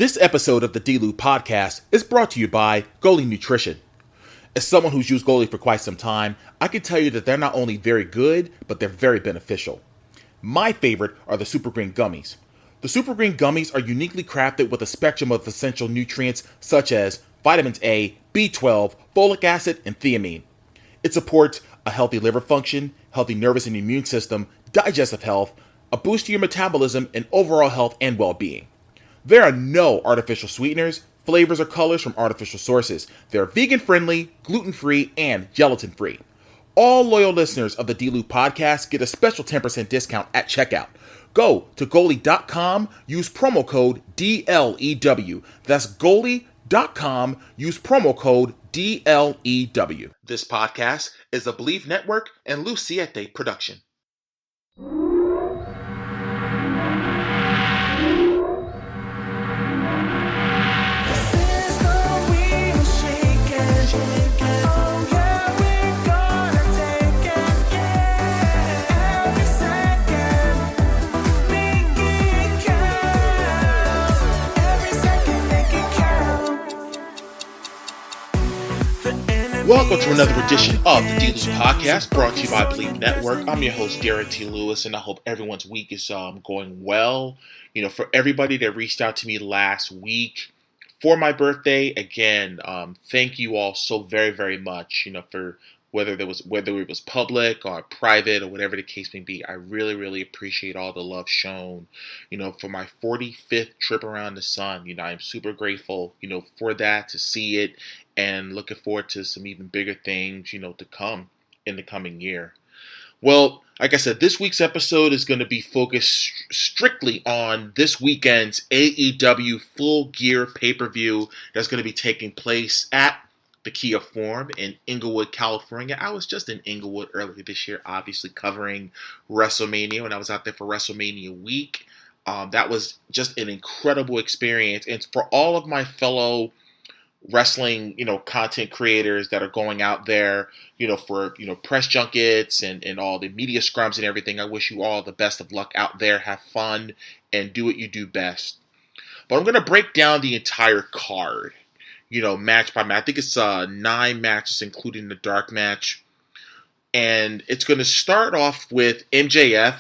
This episode of the D-Lou podcast is brought to you by Goalie Nutrition. As someone who's used Goalie for quite some time, I can tell you that they're not only very good, but they're very beneficial. My favorite are the Super Green Gummies. The Super Green Gummies are uniquely crafted with a spectrum of essential nutrients such as vitamins A, B12, folic acid, and thiamine. It supports a healthy liver function, healthy nervous and immune system, digestive health, a boost to your metabolism, and overall health and well-being. There are no artificial sweeteners, flavors, or colors from artificial sources. They're vegan-friendly, gluten-free, and gelatin-free. All loyal listeners of the D-Lou podcast get a special 10% discount at checkout. Go to goalie.com, use promo code DLEW. That's goalie.com, use promo code DLEW. This podcast is a Believe Network and Siete production. Welcome to another edition of the D-Lou podcast, brought to you by Believe Network. I'm your host, Derrick T. Lewis, and I hope everyone's week is going well. You know, for everybody that reached out to me last week for my birthday, again, thank you all so very, very much. You know, for whether it was public or private or whatever the case may be, I really, really appreciate all the love shown. You know, for my 45th trip around the sun, you know, I'm super grateful, you know, for that, to see it. And looking forward to some even bigger things, you know, to come in the coming year. Well, like I said, this week's episode is going to be focused strictly on this weekend's AEW Full Gear pay-per-view that's going to be taking place at the Kia Forum in Inglewood, California. I was just in Inglewood earlier this year, obviously covering WrestleMania when I was out there for WrestleMania week. That was just an incredible experience. And for all of my fellow wrestling, you know, content creators that are going out there, you know, for, you know, press junkets and all the media scrums and everything, I wish you all the best of luck out there. Have fun and do what you do best. But I'm going to break down the entire card, you know, match by match. I think it's 9 matches, including the dark match. And it's going to start off with MJF.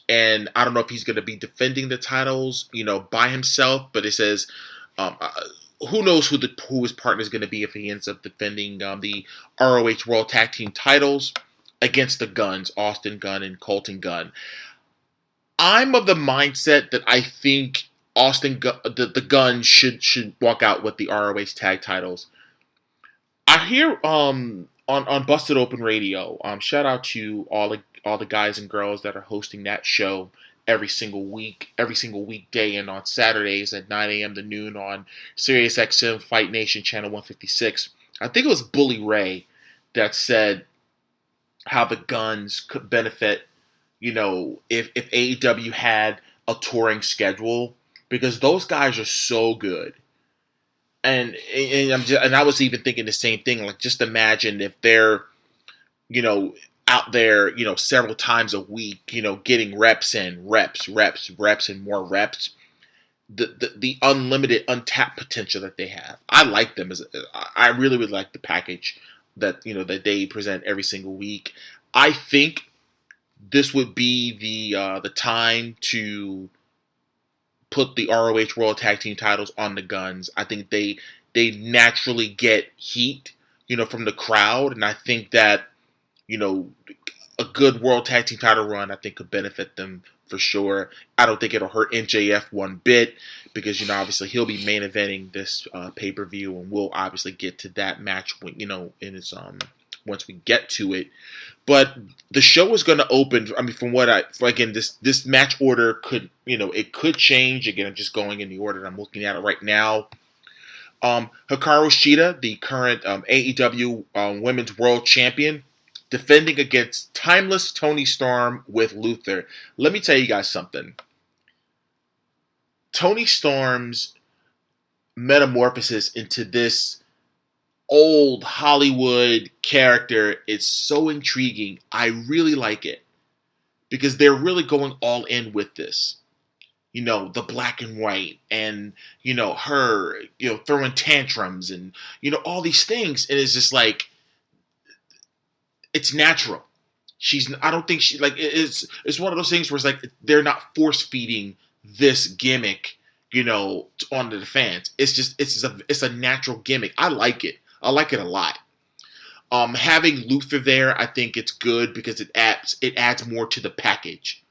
And I don't know if he's going to be defending the titles, you know, by himself, but it says, who knows who his partner is going to be if he ends up defending the ROH World Tag Team titles against the Guns, Austin Gunn and Colton Gunn. I'm of the mindset that I think the Guns should walk out with the ROH Tag titles. I hear on Busted Open Radio, shout out to all the guys and girls that are hosting that show every single weekday, and on Saturdays at 9 a.m. to noon on SiriusXM Fight Nation Channel 156. I think it was Bully Ray that said how the Guns could benefit, you know, if AEW had a touring schedule, because those guys are so good. And I was even thinking the same thing. Like, just imagine if they're, you know, out there, you know, several times a week, you know, getting reps and more reps. The unlimited, untapped potential that they have. I like them. I really would like the package that, you know, that they present every single week. I think this would be the time to put the ROH World Tag Team titles on the Guns. I think they naturally get heat, you know, from the crowd, and I think that, you know, a good World Tag Team title run, I think, could benefit them for sure. I don't think it'll hurt MJF one bit because, you know, obviously he'll be main eventing this pay-per-view, and we'll obviously get to that match when, you know, in its once we get to it. But the show is going to open. I mean, this match order could, you know, it could change. Again, I'm just going in the order that I'm looking at it right now. Hikaru Shida, the current AEW Women's World Champion, defending against timeless Toni Storm with Luther. Let me tell you guys something. Toni Storm's metamorphosis into this old Hollywood character is so intriguing. I really like it because they're really going all in with this. the black and white, and her throwing tantrums, and all these things, and it's just like it's natural. I don't think she, like, it's one of those things where it's like they're not force feeding this gimmick onto the fans. It's a natural gimmick. I like it a lot. Having Luther there, I think it's good because it adds more to the package.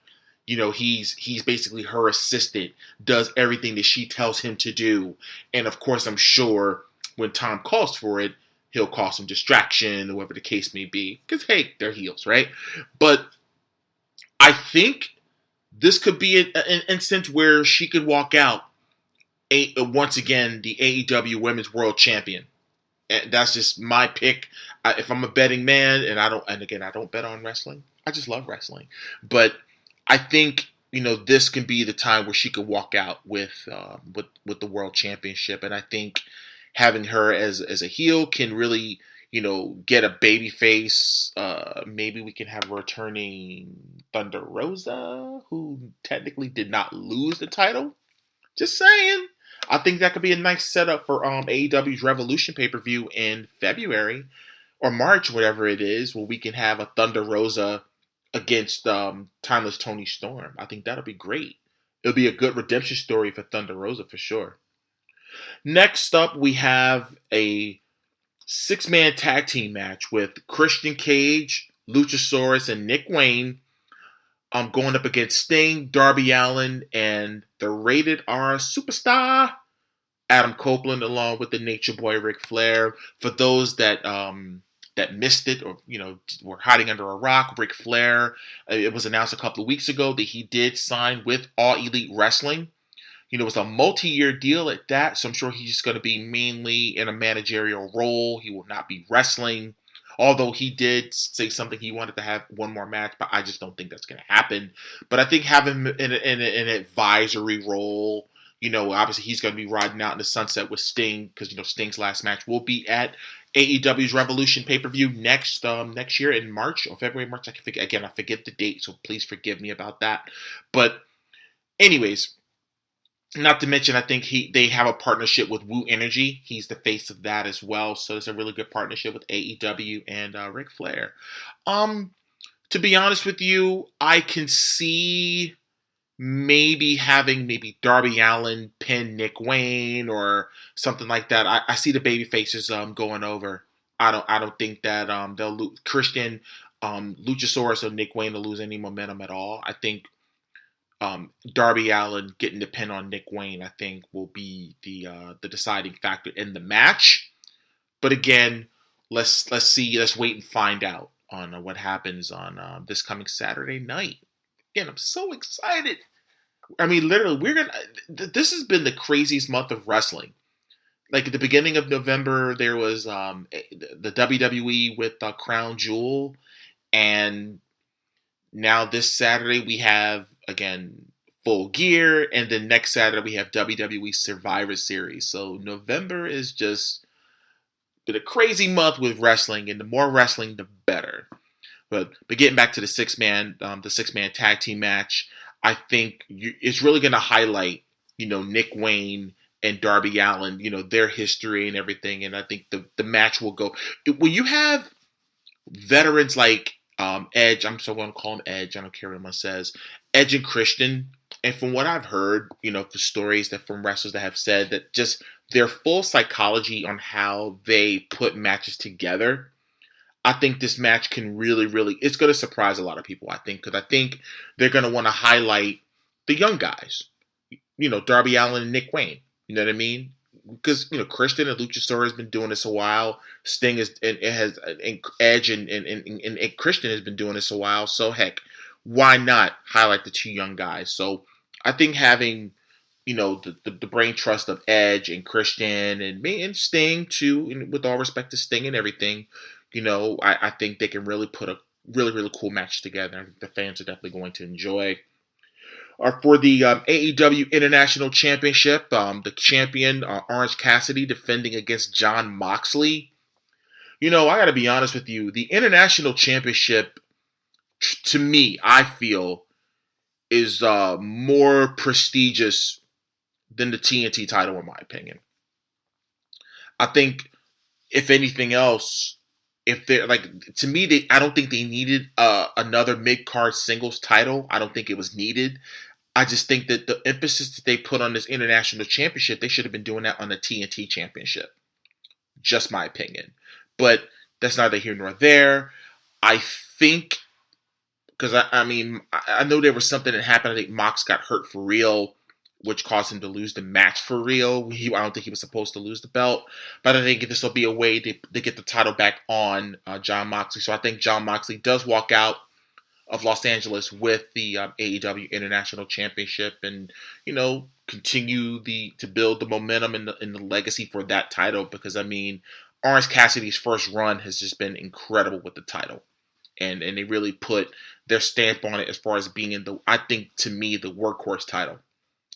He's basically her assistant, does everything that she tells him to do. And of course, I'm sure when Tom calls for it, he'll cause some distraction, or whatever the case may be. Because, hey, they're heels, right? But I think this could be an instance where she could walk out, once again, the AEW Women's World Champion. And that's just my pick. If I'm a betting man, and I don't bet on wrestling. I just love wrestling. But I think this can be the time where she could walk out with the World Championship, and I think having her as a heel can really get a baby face. Maybe we can have a returning Thunder Rosa, who technically did not lose the title. Just saying. I think that could be a nice setup for AEW's Revolution pay-per-view in February or March, whatever it is, where we can have a Thunder Rosa against Timeless Tony Storm. I think that'll be great. It'll be a good redemption story for Thunder Rosa for sure. Next up, we have a 6-man tag team match with Christian Cage, Luchasaurus, and Nick Wayne. Going up against Sting, Darby Allin, and the Rated R superstar Adam Copeland, along with the Nature Boy Ric Flair. For those that missed it, or were hiding under a rock, Ric Flair, it was announced a couple of weeks ago that he did sign with All Elite Wrestling. It was a multi-year deal at that, so I'm sure he's going to be mainly in a managerial role. He will not be wrestling. Although he did say something, he wanted to have one more match, but I just don't think that's going to happen. But I think having him in an advisory role, obviously he's going to be riding out in the sunset with Sting, because Sting's last match will be at AEW's Revolution pay-per-view next year in March or February, March. I forget the date, so please forgive me about that. But anyways, not to mention, I think they have a partnership with Woo Energy. He's the face of that as well. So it's a really good partnership with AEW and Ric Flair. To be honest with you, I can see having Darby Allin pin Nick Wayne or something like that. I see the baby faces going over. I don't think that they'll lose. Christian, Luchasaurus, or Nick Wayne will lose any momentum at all. I think Darby Allin getting the pin on Nick Wayne, I think, will be the deciding factor in the match. But again, let's wait and find out on what happens on this coming Saturday night. Again, I'm so excited. I mean, literally, this has been the craziest month of wrestling. Like at the beginning of November, there was the WWE with Crown Jewel, and now this Saturday we have, again, Full Gear, and then next Saturday we have WWE Survivor Series. So November is just been a crazy month with wrestling, and the more wrestling, the better. But getting back to the six man tag team match, I think it's really going to highlight, Nick Wayne and Darby Allin, their history and everything. And I think the match will go. When you have veterans like Edge, I'm still going to call him Edge, I don't care what anyone says, Edge and Christian, and from what I've heard, the stories that from wrestlers that have said that just their full psychology on how they put matches together, I think this match can really, it's going to surprise a lot of people, I think, because I think they're going to want to highlight the young guys, Darby Allin and Nick Wayne, you know what I mean? Because, Christian and Luchasaurus has been doing this a while. Sting and Edge and Christian has been doing this a while. So, heck, why not highlight the two young guys? So, I think having, the brain trust of Edge and Christian and Sting, too, and with all respect to Sting and everything, I think they can really put a really cool match together. I think the fans are definitely going to enjoy. For the AEW International Championship, the champion, Orange Cassidy, defending against Jon Moxley. I got to be honest with you. The International Championship, to me, I feel, is more prestigious than the TNT title, in my opinion. I think, if anything else, if they're like, to me, I don't think they needed another mid card singles title. I don't think it was needed. I just think that the emphasis that they put on this international championship, they should have been doing that on the TNT championship. Just my opinion. But that's neither here nor there. I think, because I know there was something that happened. I think Mox got hurt for real, which caused him to lose the match for real. I don't think he was supposed to lose the belt, but I think this will be a way to get the title back on Jon Moxley. So I think Jon Moxley does walk out of Los Angeles with the AEW International Championship, and continue to build the momentum and the legacy for that title. Because Orange Cassidy's first run has just been incredible with the title, and they really put their stamp on it as far as being I think, to me, the workhorse title,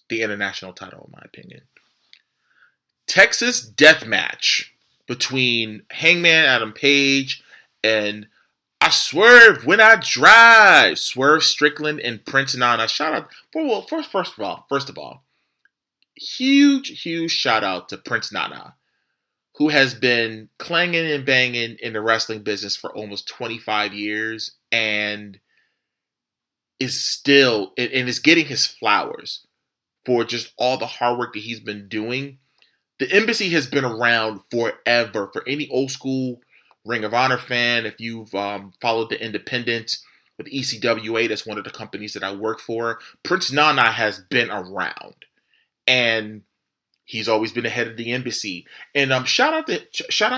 the international title, in my opinion. Texas Death Match between Hangman Adam Page and I Swerve When I Drive, Swerve Strickland and Prince Nana. Shout out, first of all, huge shout out to Prince Nana, who has been clanging and banging in the wrestling business for almost 25 years and is getting his flowers for just all the hard work that he's been doing. The Embassy has been around forever. For any old school Ring of Honor fan, if you've followed the Independents with ECWA, that's one of the companies that I work for, Prince Nana has been around. And he's always been ahead of the Embassy. And shout out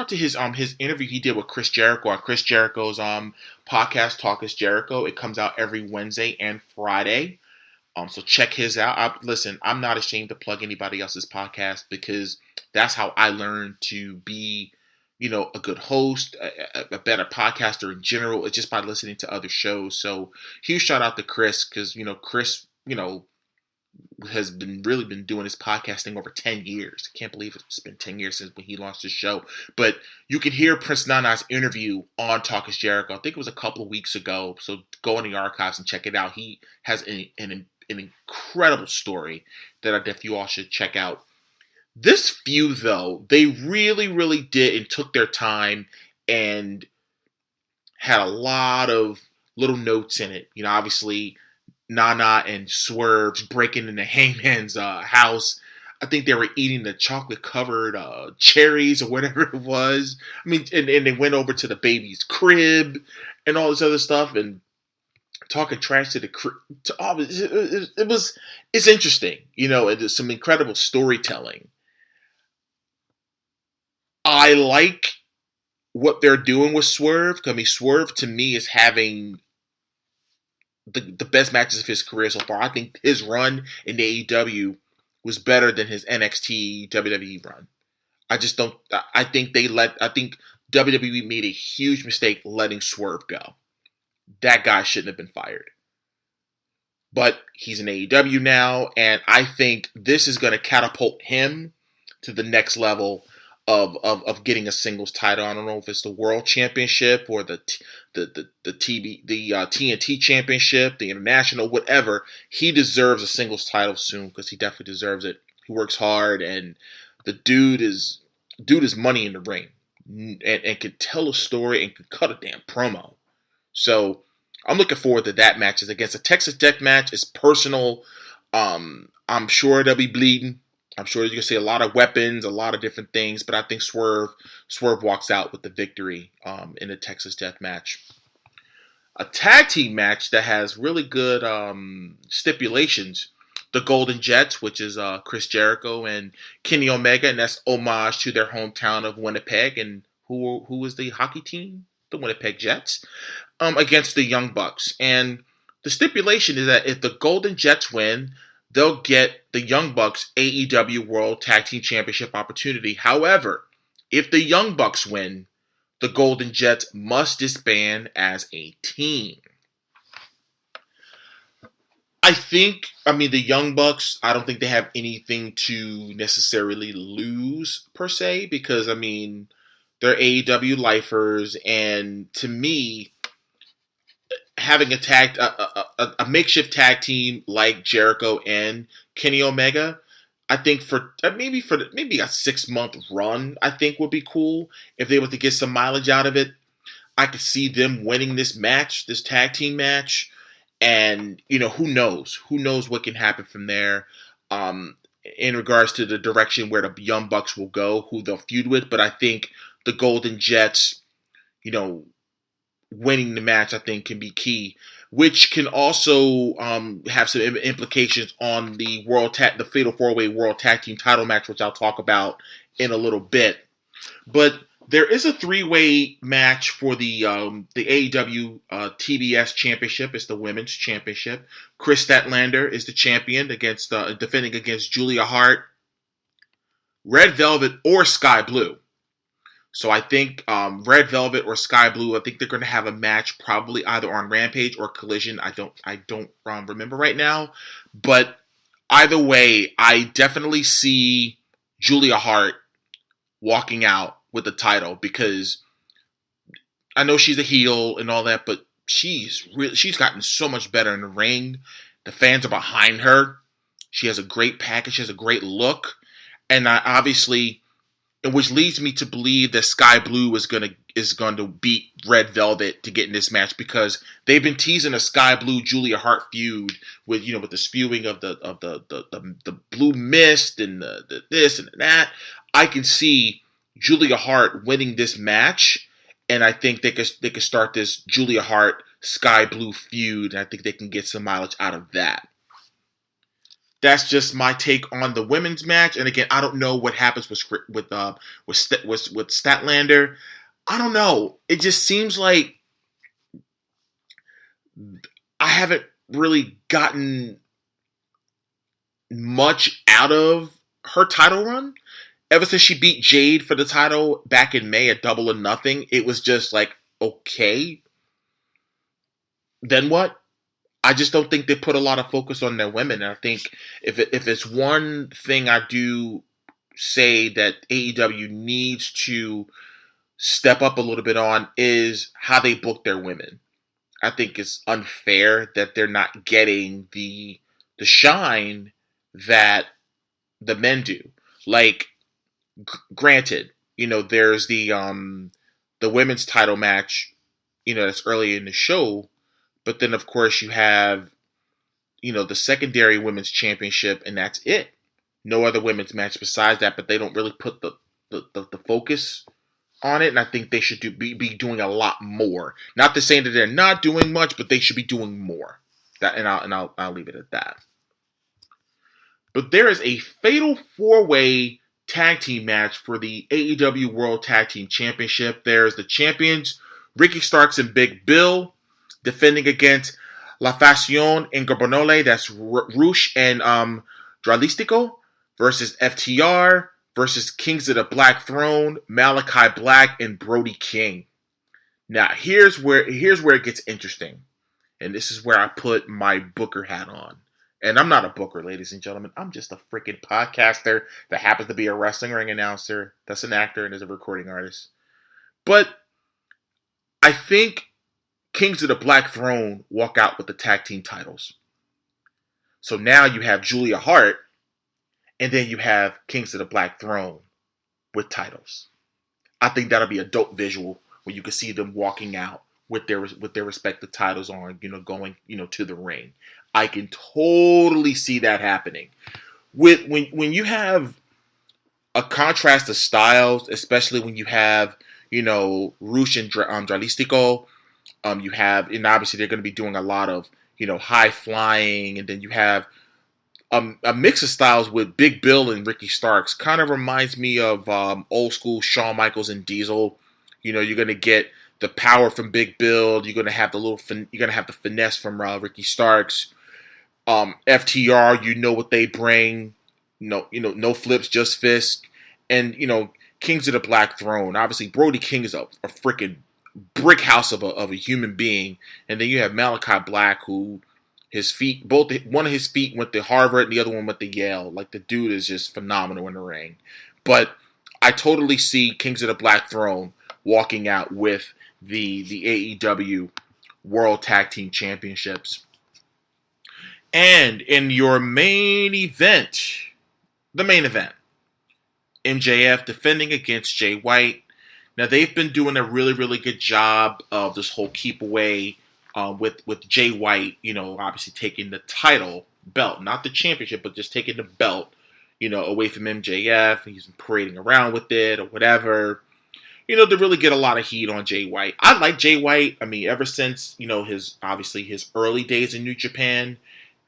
to his interview he did with Chris Jericho on Chris Jericho's podcast, Talk is Jericho. It comes out every Wednesday and Friday. So check his out. Listen, I'm not ashamed to plug anybody else's podcast, because that's how I learned to be, a good host, a better podcaster in general. It's just by listening to other shows. So huge shout out to Chris, because Chris, has been doing his podcasting over 10 years. I can't believe it's been 10 years since when he launched his show. But you can hear Prince Nana's interview on Talk is Jericho. I think it was a couple of weeks ago. So go in the archives and check it out. He has an incredible story that I definitely you all should check out. This feud, though, they really did and took their time and had a lot of little notes in it. Obviously, Nana and Swerve breaking into Hangman's house. I think they were eating the chocolate-covered cherries or whatever it was. And they went over to the baby's crib and all this other stuff and talking trash to the crib. It's interesting, and there's some incredible storytelling. I like what they're doing with Swerve. Swerve, to me, is having the best matches of his career so far. I think his run in AEW was better than his NXT WWE run. I think WWE made a huge mistake letting Swerve go. That guy shouldn't have been fired. But he's in AEW now, and I think this is going to catapult him to the next level of getting a singles title. I don't know if it's the World Championship or the TNT Championship, the International, whatever. He deserves a singles title soon, because he definitely deserves it. He works hard, and the dude is money in the ring, and can tell a story and can cut a damn promo. So I'm looking forward to that match. It's against a Texas Death Match. It's personal. I'm sure they'll be bleeding. I'm sure you're going to see a lot of weapons, a lot of different things, but I think Swerve walks out with the victory in the Texas Death Match. A tag team match that has really good stipulations. The Golden Jets, which is Chris Jericho and Kenny Omega, and that's homage to their hometown of Winnipeg. And who was the hockey team? The Winnipeg Jets. Against the Young Bucks. And the stipulation is that if the Golden Jets win, they'll get the Young Bucks AEW World Tag Team Championship opportunity. However, if the Young Bucks win, the Golden Jets must disband as a team. The Young Bucks, I don't think they have anything to necessarily lose, per se, because, they're AEW lifers, and to me, having a makeshift tag team like Jericho and Kenny Omega, I think for maybe a 6 month run, I think would be cool if they were to get some mileage out of it. I could see them winning this match, this tag team match, and who knows? Who knows what can happen from there? Um, in regards to the direction where the Young Bucks will go, who they'll feud with, but I think the Golden Jets, you know, winning the match, I think, can be key, which can also have some implications on the Fatal 4-Way World Tag Team Title match, which I'll talk about in a little bit. But there is a 3-way match for the AEW TBS Championship. It's the Women's Championship. Chris Statlander is the champion defending against Julia Hart, Red Velvet, or Sky Blue. So I think Red Velvet or Sky Blue, I think they're going to have a match probably either on Rampage or Collision. I don't remember right now. But either way, I definitely see Julia Hart walking out with the title because I know she's a heel and all that, but she's gotten so much better in the ring. The fans are behind her. She has a great package. She has a great look. And which leads me to believe that Sky Blue is going to beat Red Velvet to get in this match because they've been teasing a Sky Blue Julia Hart feud with the spewing of the blue mist and the this and that. I can see Julia Hart winning this match, and I think they could start this Julia Hart Sky Blue feud, and I think they can get some mileage out of that. That's just my take on the women's match. And again, I don't know what happens with Statlander. I don't know. It just seems like I haven't really gotten much out of her title run. Ever since she beat Jade for the title back in May at Double or Nothing, it was just like, okay. Then what? I just don't think they put a lot of focus on their women. And I think if it's one thing I do say that AEW needs to step up a little bit on is how they book their women. I think it's unfair that they're not getting the shine that the men do. Like, granted, there's the women's title match, that's early in the show. But then, of course, you have, the secondary women's championship, and that's it. No other women's match besides that, but they don't really put the focus on it, and I think they should be doing a lot more. Not to say that they're not doing much, but they should be doing more. I'll leave it at that. But there is a fatal 4-way tag team match for the AEW World Tag Team Championship. There's the champions, Ricky Starks and Big Bill, defending against La Facción Ingobernable, that's Rush and Dralistico, versus FTR, versus Kings of the Black Throne, Malachi Black, and Brody King. Now, here's where it gets interesting. And this is where I put my Booker hat on. And I'm not a booker, ladies and gentlemen. I'm just a freaking podcaster that happens to be a wrestling ring announcer, that's an actor, and is a recording artist. But I think Kings of the Black Throne walk out with the tag team titles. So now you have Julia Hart, and then you have Kings of the Black Throne with titles. I think that'll be a dope visual where you can see them walking out with their respective titles on, going, to the ring. I can totally see that happening. When you have a contrast of styles, especially when you have, Rush and Dralistico, you have, and obviously they're going to be doing a lot of, high flying, and then you have a mix of styles with Big Bill and Ricky Starks. Kind of reminds me of old school Shawn Michaels and Diesel. You're going to get the power from Big Bill. You're going to have the finesse from Ricky Starks. FTR, what they bring. No flips, just fists, and Kings of the Black Throne. Obviously, Brody King is a freaking brick house of a human being, and then you have Malachi Black, who one of his feet went to Harvard and the other one went to Yale. Like, the dude is just phenomenal in the ring. But I totally see Kings of the Black Throne walking out with the AEW World Tag Team Championships. And in your main event, the main event, MJF defending against Jay White. Now, they've been doing a really, really good job of this whole keep away with Jay White, obviously taking the title belt, not the championship, but just taking the belt, away from MJF. He's been parading around with it or whatever. To really get a lot of heat on Jay White. I like Jay White. I mean, ever since, his early days in New Japan,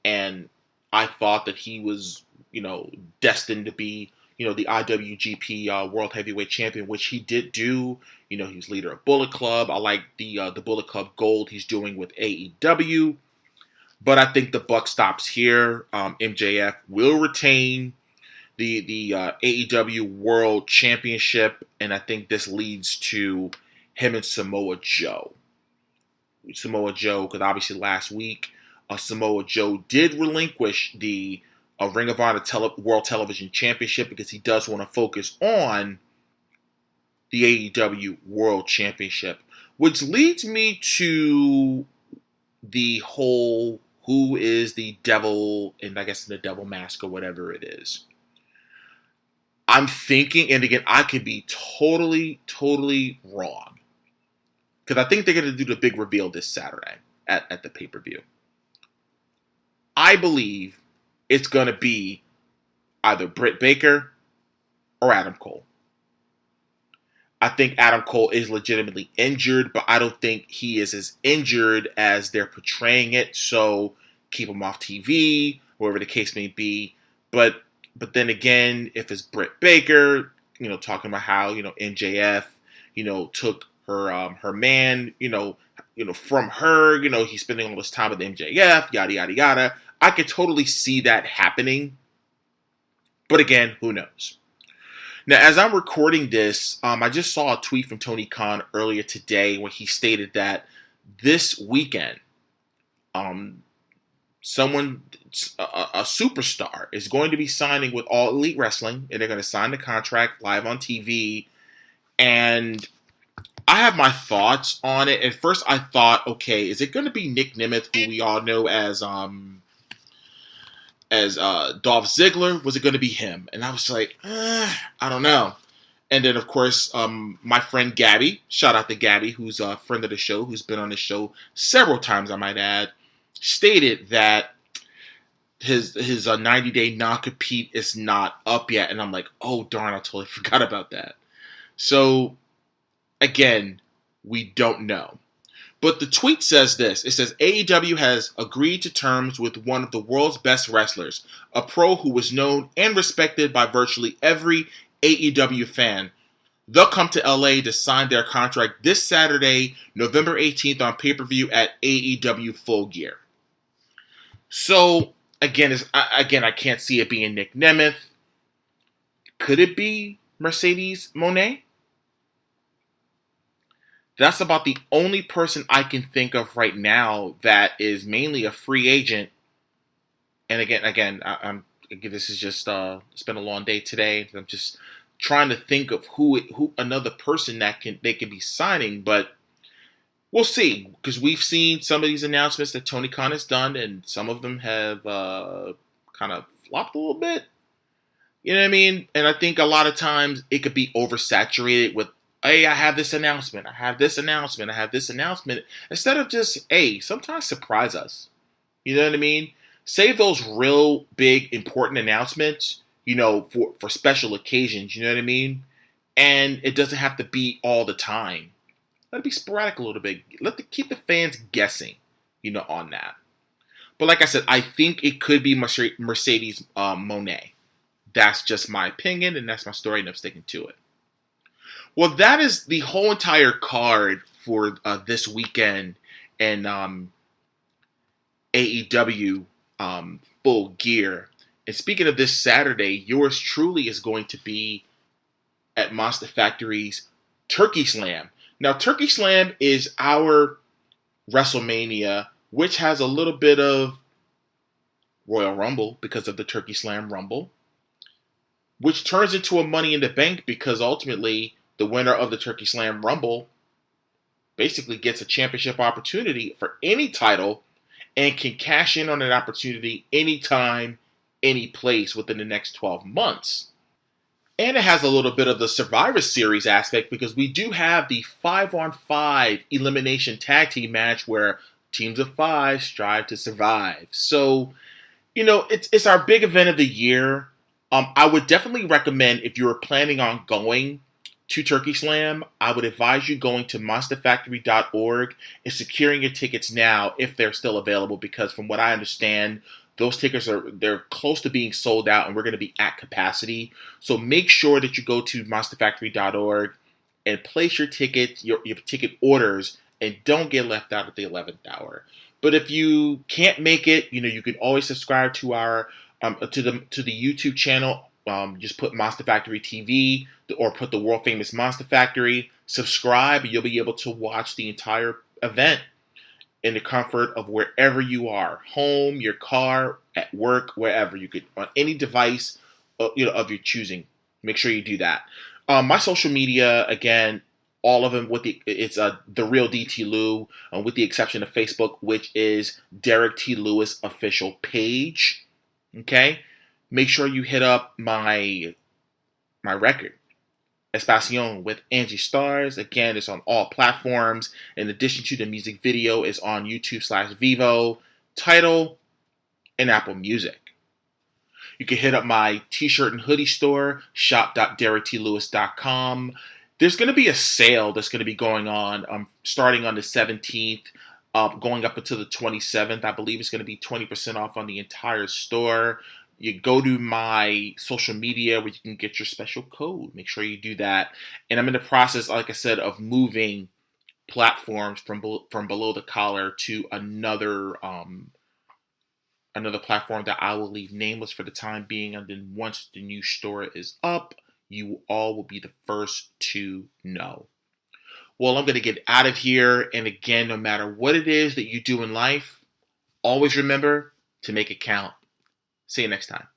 and I thought that he was, destined to be, the IWGP World Heavyweight Champion, which he did do. He was leader of Bullet Club. I like the Bullet Club Gold he's doing with AEW. But I think the buck stops here. MJF will retain the AEW World Championship, and I think this leads to him and Samoa Joe. Because obviously last week, Samoa Joe did relinquish the Ring of Honor World Television Championship because he does want to focus on the AEW World Championship, which leads me to the whole who is the devil, and I guess the devil mask or whatever it is. I'm thinking, and again, I could be totally, totally wrong, because I think they're going to do the big reveal this Saturday at the pay-per-view. I believe it's going to be either Britt Baker or Adam Cole. I think Adam Cole is legitimately injured, but I don't think he is as injured as they're portraying it. So keep him off TV, whatever the case may be. But then again, if it's Britt Baker, talking about how MJF, took her man, from her, he's spending all this time with MJF, yada yada yada. I could totally see that happening. But again, who knows? Now, as I'm recording this, I just saw a tweet from Tony Khan earlier today where he stated that this weekend, a superstar is going to be signing with All Elite Wrestling, and they're going to sign the contract live on TV. And I have my thoughts on it. At first, I thought, okay, is it going to be Nick Nemeth, who we all know as Dolph Ziggler? Was it going to be him? And I was like, I don't know. And then, of course, my friend Gabby, shout out to Gabby, who's a friend of the show, who's been on the show several times, I might add, stated that his 90-day non-compete is not up yet. And I'm like, oh, darn, I totally forgot about that. So, again, we don't know. But the tweet says this. It says, AEW has agreed to terms with one of the world's best wrestlers, a pro who was known and respected by virtually every AEW fan. They'll come to LA to sign their contract this Saturday, November 18th on pay-per-view at AEW Full Gear. So, again, I can't see it being Nick Nemeth. Could it be Mercedes Moné? That's about the only person I can think of right now that is mainly a free agent. And again, this is just it's been a long day today. I'm just trying to think of who another person that they can be signing, but we'll see, because we've seen some of these announcements that Tony Khan has done, and some of them have kind of flopped a little bit. You know what I mean? And I think a lot of times it could be oversaturated with, hey, I have this announcement, instead of just, hey, sometimes surprise us. You know what I mean? Save those real big, important announcements, for special occasions, you know what I mean? And it doesn't have to be all the time. Let it be sporadic a little bit. Keep the fans guessing, on that. But like I said, I think it could be Mercedes Moné. That's just my opinion, and that's my story, and I'm sticking to it. Well, that is the whole entire card for this weekend in AEW Full Gear. And speaking of this Saturday, yours truly is going to be at Monster Factory's Turkey Slam. Now, Turkey Slam is our WrestleMania, which has a little bit of Royal Rumble because of the Turkey Slam Rumble, which turns into a Money in the Bank because ultimately the winner of the Turkey Slam Rumble basically gets a championship opportunity for any title and can cash in on an opportunity anytime, any place within the next 12 months. And it has a little bit of the Survivor Series aspect because we do have the 5-on-5 elimination tag team match where teams of 5 strive to survive. So, it's our big event of the year. I would definitely recommend, if you were planning on going to Turkey Slam, I would advise you going to monsterfactory.org and securing your tickets now if they're still available, because from what I understand, those tickets they're close to being sold out and we're going to be at capacity. So make sure that you go to monsterfactory.org and place your tickets, your ticket orders, and don't get left out at the 11th hour. But if you can't make it, you can always subscribe to our to the YouTube channel. Just put Monster Factory TV or put the world famous Monster Factory. Subscribe, and you'll be able to watch the entire event in the comfort of wherever you are, home, your car, at work, wherever. You could, on any device, of your choosing. Make sure you do that. My social media, again, all of them it's the real DT Lou, with the exception of Facebook, which is Derrick T. Lewis official page. Okay, make sure you hit up my record, Espacion with Angie Stars. Again, it's on all platforms. In addition to the music video, is on YouTube/Vivo, Tidal, and Apple Music. You can hit up my t-shirt and hoodie store, shop.derricklewis.com. There's going to be a sale that's going to be going on starting on the 17th, going up until the 27th. I believe it's going to be 20% off on the entire store. You go to my social media where you can get your special code. Make sure you do that. And I'm in the process, like I said, of moving platforms from below the collar to another platform that I will leave nameless for the time being. And then once the new store is up, you all will be the first to know. Well, I'm going to get out of here. And again, no matter what it is that you do in life, always remember to make it count. See you next time.